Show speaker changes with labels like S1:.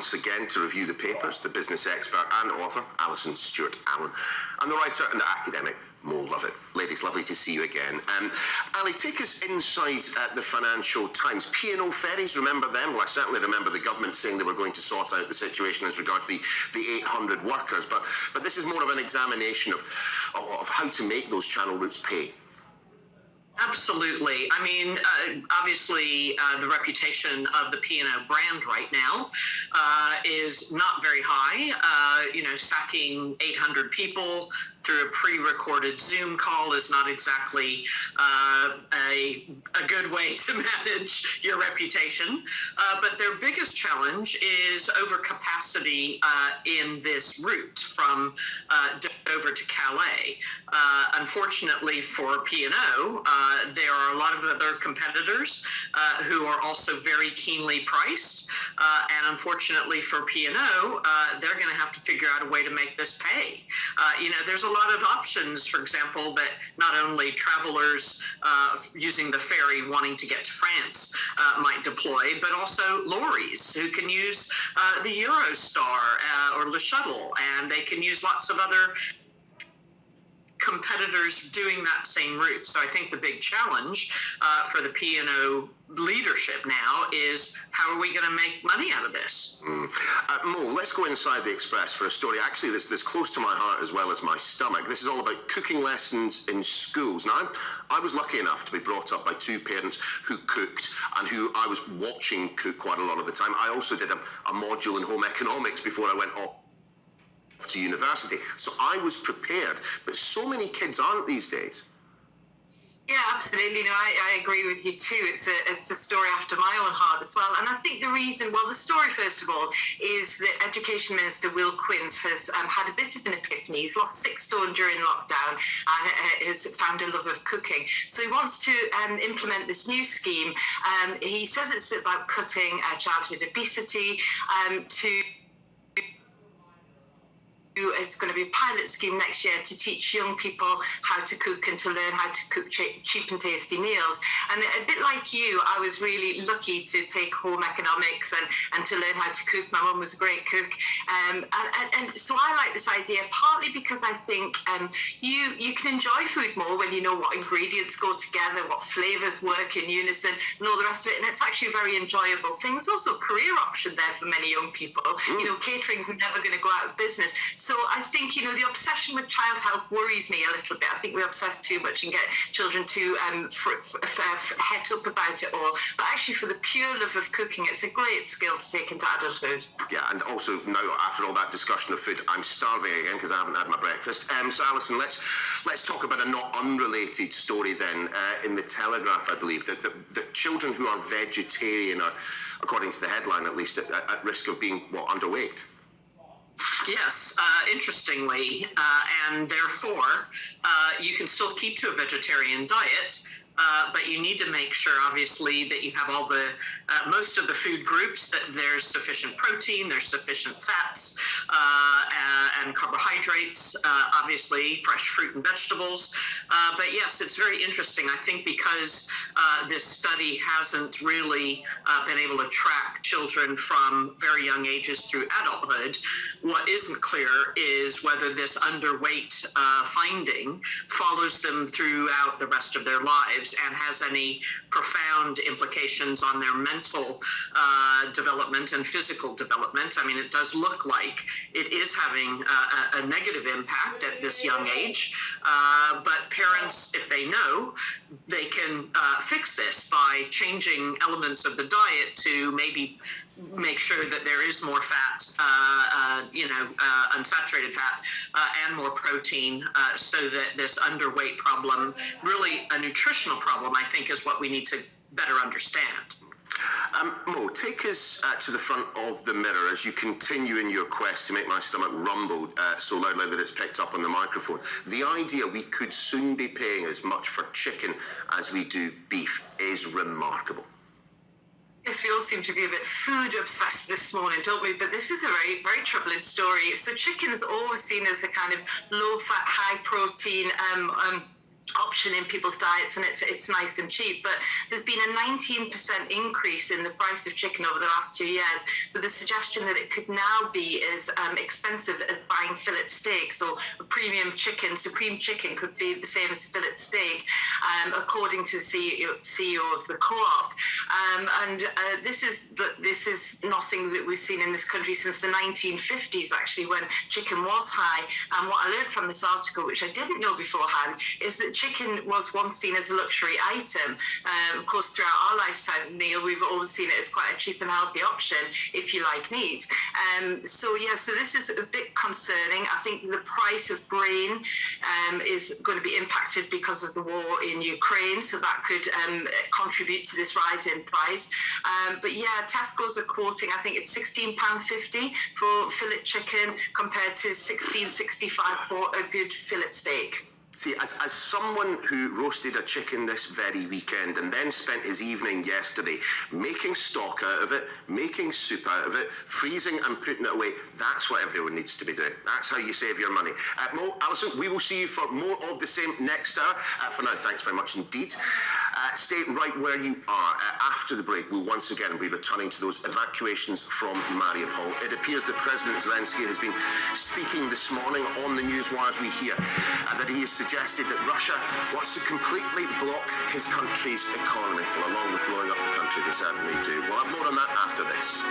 S1: once again to review the papers, the business expert and author, Alison Stewart-Allen, and the writer and academic, Mo Lovett. Ladies, lovely to see you again. Ali, take us inside the Financial Times. P&O ferries, remember them? Well, I certainly remember the government saying they were going to sort out the situation as regards the 800 workers, but this is more of an examination of how to make those channel routes pay.
S2: Absolutely. I mean, obviously, the reputation of the P&O brand right now is not very high. Sacking 800 people through a pre-recorded Zoom call is not exactly a good way to manage your reputation. But their biggest challenge is overcapacity in this route from Dover to Calais. Unfortunately for P&O, there are a lot of other competitors who are also very keenly priced. And unfortunately for P&O, they're going to have to figure out a way to make this pay. There's a lot of options, for example, that not only travelers using the ferry wanting to get to France might deploy, but also lorries who can use the Eurostar or Le Shuttle, and they can use lots of other competitors doing that same route. So I think the big challenge for the P&O leadership now is how are we going to make money out of this?
S1: Mo, let's go inside the Express for a story actually that's close to my heart as well as my stomach. This is all about cooking lessons in schools. Now, I was lucky enough to be brought up by two parents who cooked and who I was watching cook quite a lot of the time. I also did a module in home economics before I went off to university. So I was prepared, but so many kids aren't these days.
S3: Yeah, absolutely. No, I agree with you too. It's a story after my own heart as well. And I think the story, first of all, is that Education Minister Will Quince has had a bit of an epiphany. He's lost 6 stone during lockdown and has found a love of cooking. So he wants to implement this new scheme. He says it's about cutting childhood obesity it's going to be a pilot scheme next year to teach young people how to cook and to learn how to cook cheap and tasty meals. And a bit like you, I was really lucky to take home economics and to learn how to cook. My mum was a great cook. And so I like this idea, partly because I think you can enjoy food more when you know what ingredients go together, what flavours work in unison, and all the rest of it. And it's actually a very enjoyable thing. It's also a career option there for many young people. Catering's never going to go out of business. So I think, the obsession with child health worries me a little bit. I think we obsess too much and get children too het up about it all. But actually, for the pure love of cooking, it's a great skill to take into adulthood.
S1: Yeah, and also now, after all that discussion of food, I'm starving again because I haven't had my breakfast. So Alison, let's talk about a not unrelated story then. In the Telegraph, I believe, that children who are vegetarian are, according to the headline at least, at risk of being, underweight.
S2: Yes, interestingly, and therefore you can still keep to a vegetarian diet, but you need to make sure, obviously, that you have all the most of the food groups, that there's sufficient protein, there's sufficient fats and carbohydrates, obviously fresh fruit and vegetables. But yes, it's very interesting. I think because this study hasn't really been able to track children from very young ages through adulthood, what isn't clear is whether this underweight finding follows them throughout the rest of their lives and has any profound implications on their mental development and physical development. I mean, it does look like it is having a negative impact at this young age, but parents, if they know, they can fix this by changing elements of the diet to maybe make sure that there is more fat, unsaturated fat, and more protein, so that this underweight problem, really a nutritional problem, I think, is what we need to better understand.
S1: Mo, take us to the front of the mirror as you continue in your quest to make my stomach rumble so loudly that it's picked up on the microphone. The idea we could soon be paying as much for chicken as we do beef is remarkable.
S3: Yes, we all seem to be a bit food obsessed this morning, don't we? But this is a very, very troubling story. So chicken is always seen as a kind of low-fat, high-protein option in people's diets, and it's nice and cheap. But there's been a 19% increase in the price of chicken over the last 2 years, with the suggestion that it could now be as expensive as buying fillet steak. So a premium chicken, supreme chicken, could be the same as fillet steak, according to the CEO of the co-op. This is nothing that we've seen in this country since the 1950s, actually, when chicken was high. And what I learned from this article, which I didn't know beforehand, is that chicken was once seen as a luxury item. Of course, throughout our lifetime, Neil, we've always seen it as quite a cheap and healthy option if you like meat. So this is a bit concerning. I think the price of grain is going to be impacted because of the war in Ukraine, so that could contribute to this rise in price. But yeah, Tesco's are quoting, I think it's £16.50 for fillet chicken compared to £16.65 for a good fillet steak.
S1: See, as someone who roasted a chicken this very weekend and then spent his evening yesterday making stock out of it, making soup out of it, freezing and putting it away, that's what everyone needs to be doing. That's how you save your money. Mo, Alison, we will see you for more of the same next hour. For now, thanks very much indeed. Stay right where you are. After the break, we'll once again be returning to those evacuations from Mariupol. It appears that President Zelensky has been speaking this morning on the news wires we hear that he has suggested that Russia wants to completely block his country's economy. Well, along with blowing up the country, they certainly do. We'll have more on that after this.